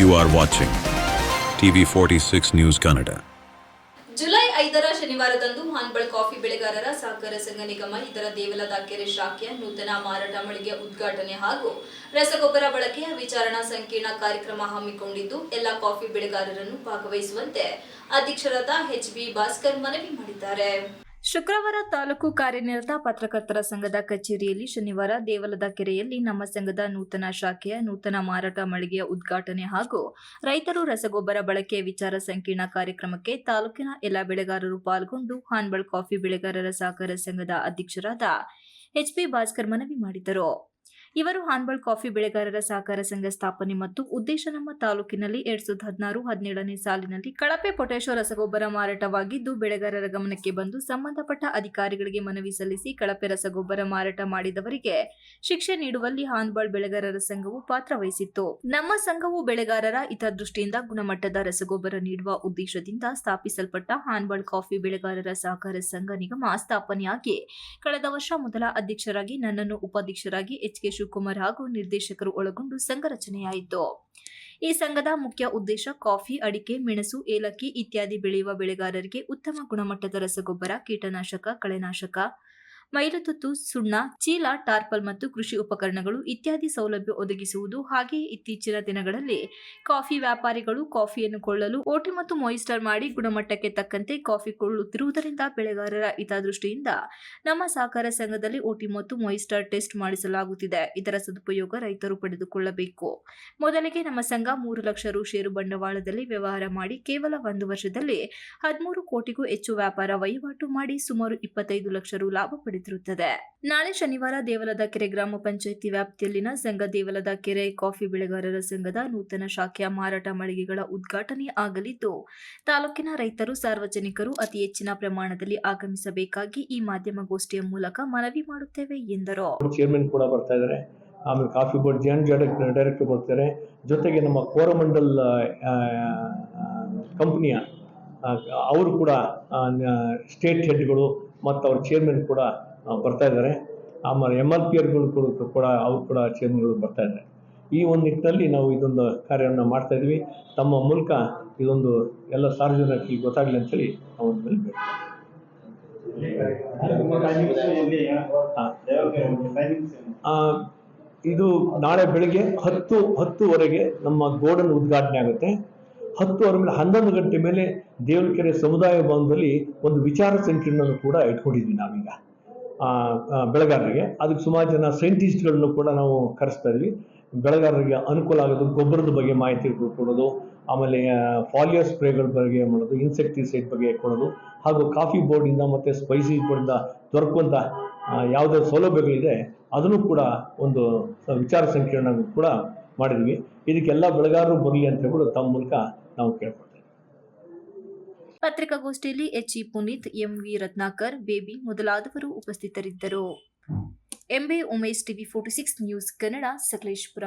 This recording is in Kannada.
You are watching TV46 News Kannada. July 5ರ ಶನಿವಾರದಂದು ಹಾನ್ಬಳ್ ಕಾಫಿ ಬೆಳೆಗಾರರ ಸಹಕಾರ ಸಂಘ ನಿಗಮ ಇದರ ದೇವಲದ ಕೆರೆ ಶಾಖೆಯ ನೂತನ ಮಾರಾಟ ಮಳಿಗೆ ಉದ್ಘಾಟನೆ ಹಾಗೂ ರಸಗೊಬ್ಬರ ಬಳಕೆಯ ವಿಚಾರಣಾ ಸಂಕೀರ್ಣ ಕಾರ್ಯಕ್ರಮ ಹಮ್ಮಿಕೊಂಡಿದ್ದು ಎಲ್ಲ ಕಾಫಿ ಬೆಳೆಗಾರರನ್ನು ಭಾಗವಹಿಸುವಂತೆ ಅಧ್ಯಕ್ಷರಾದ ಎಚ್.ಬಿ. ಭಾಸ್ಕರ್ ಮನವಿ ಮಾಡಿದ್ದಾರೆ. ಶುಕ್ರವಾರ ತಾಲೂಕು ಕಾರ್ಯನಿರತ ಪತ್ರಕರ್ತರ ಸಂಘದ ಕಚೇರಿಯಲ್ಲಿ ಶನಿವಾರ ದೇವಲದ ಕೆರೆಯಲ್ಲಿ ನಮ್ಮ ಸಂಘದ ನೂತನ ಶಾಖೆಯ ನೂತನ ಮಾರಾಟ ಮಳಿಗೆಯ ಉದ್ಘಾಟನೆ ಹಾಗೂ ರೈತರು ರಸಗೊಬ್ಬರ ಬಳಕೆಯ ವಿಚಾರ ಸಂಕೀರ್ಣ ಕಾರ್ಯಕ್ರಮಕ್ಕೆ ತಾಲೂಕಿನ ಎಲ್ಲ ಬೆಳೆಗಾರರು ಪಾಲ್ಗೊಂಡು ಹಾನ್ಬಳ್ ಕಾಫಿ ಬೆಳೆಗಾರರ ಸಹಕಾರ ಸಂಘದ ಅಧ್ಯಕ್ಷರಾದ ಎಚ್.ಬಿ. ಭಾಸ್ಕರ್ ಮನವಿ ಮಾಡಿದರು. ಇವರು ಹಾನ್ಬಳ್ ಕಾಫಿ ಬೆಳೆಗಾರರ ಸಹಕಾರ ಸಂಘ ಸ್ಥಾಪನೆ ಮತ್ತು ಉದ್ದೇಶ ನಮ್ಮ ತಾಲೂಕಿನಲ್ಲಿ 2016-17ನೇ ಸಾಲಿನಲ್ಲಿ ಕಳಪೆ ಪೊಟ್ಯಾಷೋ ರಸಗೊಬ್ಬರ ಮಾರಾಟವಾಗಿದ್ದು ಬೆಳೆಗಾರರ ಗಮನಕ್ಕೆ ಬಂದು ಸಂಬಂಧಪಟ್ಟ ಅಧಿಕಾರಿಗಳಿಗೆ ಮನವಿ ಸಲ್ಲಿಸಿ ಕಳಪೆ ರಸಗೊಬ್ಬರ ಮಾರಾಟ ಮಾಡಿದವರಿಗೆ ಶಿಕ್ಷೆ ನೀಡುವಲ್ಲಿ ಹಾನ್ಬಳ್ ಬೆಳೆಗಾರರ ಸಂಘವು ಪಾತ್ರ ವಹಿಸಿತ್ತು. ನಮ್ಮ ಸಂಘವು ಬೆಳೆಗಾರರ ಹಿತದೃಷ್ಟಿಯಿಂದ ಗುಣಮಟ್ಟದ ರಸಗೊಬ್ಬರ ನೀಡುವ ಉದ್ದೇಶದಿಂದ ಸ್ಥಾಪಿಸಲ್ಪಟ್ಟ ಹಾನ್ಬಳ್ ಕಾಫಿ ಬೆಳೆಗಾರರ ಸಹಕಾರ ಸಂಘ ನಿಗಮ ಸ್ಥಾಪನೆಯಾಗಿ ಕಳೆದ ವರ್ಷ ಮೊದಲ ಅಧ್ಯಕ್ಷರಾಗಿ ನನ್ನನ್ನು ಉಪಾಧ್ಯಕ್ಷರಾಗಿ ಎಚ್.ಕೆ. ಶಿವಕುಮಾರ್ ಹಾಗೂ ನಿರ್ದೇಶಕರು ಒಳಗೊಂಡು ಸಂಘ ರಚನೆಯಾಯಿತು. ಈ ಸಂಘದ ಮುಖ್ಯ ಉದ್ದೇಶ ಕಾಫಿ, ಅಡಿಕೆ, ಮೆಣಸು, ಏಲಕ್ಕಿ ಇತ್ಯಾದಿ ಬೆಳೆಯುವ ಬೆಳೆಗಾರರಿಗೆ ಉತ್ತಮ ಗುಣಮಟ್ಟದ ರಸಗೊಬ್ಬರ, ಕೀಟನಾಶಕ, ಕಳೆನಾಶಕ, ಮೈಲುತುತ್ತು, ಸುಣ್ಣ, ಚೀಲ, ಟಾರ್ಪಲ್ ಮತ್ತು ಕೃಷಿ ಉಪಕರಣಗಳು ಇತ್ಯಾದಿ ಸೌಲಭ್ಯ ಒದಗಿಸುವುದು. ಹಾಗೆಯೇ ಇತ್ತೀಚಿನ ದಿನಗಳಲ್ಲಿ ಕಾಫಿ ವ್ಯಾಪಾರಿಗಳು ಕಾಫಿಯನ್ನು ಕೊಳ್ಳಲು ಓಟಿ ಮತ್ತು ಮೊಯಿಸ್ಟರ್ ಮಾಡಿ ಗುಣಮಟ್ಟಕ್ಕೆ ತಕ್ಕಂತೆ ಕಾಫಿ ಕೊಳ್ಳುತ್ತಿರುವುದರಿಂದ ಬೆಳೆಗಾರರ ಹಿತದೃಷ್ಟಿಯಿಂದ ನಮ್ಮ ಸಹಕಾರ ಸಂಘದಲ್ಲಿ ಓಟಿ ಮತ್ತು ಮೊಯಿಸ್ಟರ್ ಟೆಸ್ಟ್ ಮಾಡಿಸಲಾಗುತ್ತಿದೆ. ಇದರ ಸದುಪಯೋಗ ರೈತರು ಪಡೆದುಕೊಳ್ಳಬೇಕು. ಮೊದಲಿಗೆ ನಮ್ಮ ಸಂಘ 3 ಲಕ್ಷ ರು ಷೇರು ಬಂಡವಾಳದಲ್ಲಿ ವ್ಯವಹಾರ ಮಾಡಿ ಕೇವಲ 1 ವರ್ಷದಲ್ಲಿ 13 ಕೋಟಿಗೂ ಹೆಚ್ಚು ವ್ಯಾಪಾರ ವಹಿವಾಟು ಮಾಡಿ ಸುಮಾರು 25 ಲಕ್ಷ ರು ಲಾಭ ಪಡೆದಿರುತ್ತದೆ. ನಾಳೆ ಶನಿವಾರ ದೇವಲದ ಕೆರೆ ಗ್ರಾಮ ಪಂಚಾಯಿತಿ ವ್ಯಾಪ್ತಿಯಲ್ಲಿನ ಸಂಘ ದೇವಲದ ಕೆರೆ ಕಾಫಿ ಬೆಳೆಗಾರರ ಸಂಘದ ನೂತನ ಶಾಖೆಯ ಮಾರಾಟ ಮಳಿಗೆಗಳ ಉದ್ಘಾಟನೆ ಆಗಲಿದ್ದು ತಾಲೂಕಿನ ರೈತರು, ಸಾರ್ವಜನಿಕರು ಅತಿ ಹೆಚ್ಚಿನ ಪ್ರಮಾಣದಲ್ಲಿ ಆಗಮಿಸಬೇಕಾಗಿ ಈ ಮಾಧ್ಯಮಗೋಷ್ಠಿಯ ಮೂಲಕ ಮನವಿ ಮಾಡುತ್ತೇವೆ ಎಂದರು. ಚೇರ್ಮನ್ ಕೂಡ ಬರ್ತಾ ಇದ್ದಾರೆ. ಆಮೇಲೆ ಕಾಫಿ ಬೋರ್ಡ್ ಡೈರೆಕ್ಟರ್ ಬರ್ತಾರೆ. ಜೊತೆಗೆ ನಮ್ಮ ಕೋರಮಂಡಲ್ ಕಂಪನಿಯ ಅವರು ಕೂಡ ಸ್ಟೇಟ್ ಹೆಡ್ಗಳು ಮತ್ತು ಅವ್ರ ಚೇರ್ಮನ್ ಕೂಡ ಬರ್ತಾ ಇದ್ದಾರೆ. ಆಮೇಲೆ MLPRಗಳು ಕೂಡ ಅವರು ಕೂಡ ಚೇರ್ಮನ್ಗಳು ಬರ್ತಾ ಇದ್ದಾರೆ. ಈ ಒಂದು ನಿಟ್ಟಿನಲ್ಲಿ ನಾವು ಇದೊಂದು ಕಾರ್ಯವನ್ನು ಮಾಡ್ತಾ ಇದ್ವಿ. ತಮ್ಮ ಮೂಲಕ ಇದೊಂದು ಎಲ್ಲ ಸಾರ್ವಜನಿಕರಿಗೆ ಗೊತ್ತಾಗಲಿ ಅಂತೇಳಿ ನಾವು ಮೇಲೆ ಇದು ನಾಳೆ ಬೆಳಿಗ್ಗೆ 10:10ವರೆಗೆ ನಮ್ಮ ಗೋಡನ್ ಉದ್ಘಾಟನೆ ಆಗುತ್ತೆ. 10 ಮೇಲೆ 11 ಗಂಟೆ ಮೇಲೆ ದೇವಲಕೆರೆ ಸಮುದಾಯ ಭವನದಲ್ಲಿ ಒಂದು ವಿಚಾರ ಸಂಕಿರಣವನ್ನು ಕೂಡ ಇಟ್ಕೊಂಡಿದ್ವಿ ನಾವೀಗ ಬೆಳೆಗಾರರಿಗೆ. ಅದಕ್ಕೆ ಸುಮಾರು ಜನ ಸೈಂಟಿಸ್ಟ್ಗಳನ್ನು ಕೂಡ ನಾವು ಕರೆಸ್ತಾ ಇದ್ವಿ. ಬೆಳೆಗಾರರಿಗೆ ಅನುಕೂಲ ಆಗೋದು ಗೊಬ್ಬರದ ಬಗ್ಗೆ ಮಾಹಿತಿ ಕೊಡೋದು, ಆಮೇಲೆ ಫಾಲಿಯರ್ ಸ್ಪ್ರೇಗಳ ಬಗ್ಗೆ ಮಾಡೋದು, ಇನ್ಸೆಕ್ಟಿಸೈಡ್ ಬಗ್ಗೆ ಕೊಡೋದು, ಹಾಗೂ ಕಾಫಿ ಬೋರ್ಡಿಂದ ಮತ್ತು ಸ್ಪೈಸಿ ಬೋರ್ಡಿಂದ ದೊರಕುವಂಥ ಯಾವುದೇ ಸೌಲಭ್ಯಗಳಿದೆ ಅದನ್ನು ಕೂಡ ಒಂದು ವಿಚಾರ ಸಂಕಿರಣ ಕೂಡ ಮಾಡಿದ್ವಿ. ಇದಕ್ಕೆಲ್ಲ ಬೆಳೆಗಾರರು ಬರಲಿ ಅಂತ ಹೇಳ್ಬಿಟ್ಟು ತಮ್ಮ ಮೂಲಕ ನಾವು ಕೇಳ್ಕೊಳ್ತೇವೆ. ಪತ್ರಿಕಾಗೋಷ್ಠಿಯಲ್ಲಿ ಎಚ್.ಇ. ಪುನೀತ್, ಎಂ.ವಿ. ರತ್ನಾಕರ್, ಬೇಬಿ ಮೊದಲಾದವರು ಉಪಸ್ಥಿತರಿದ್ದರು. ಎಂಬೆ ಉಮೇಶ್, TV46 ನ್ಯೂಸ್ ಕನ್ನಡ, ಸಕಲೇಶಪುರ.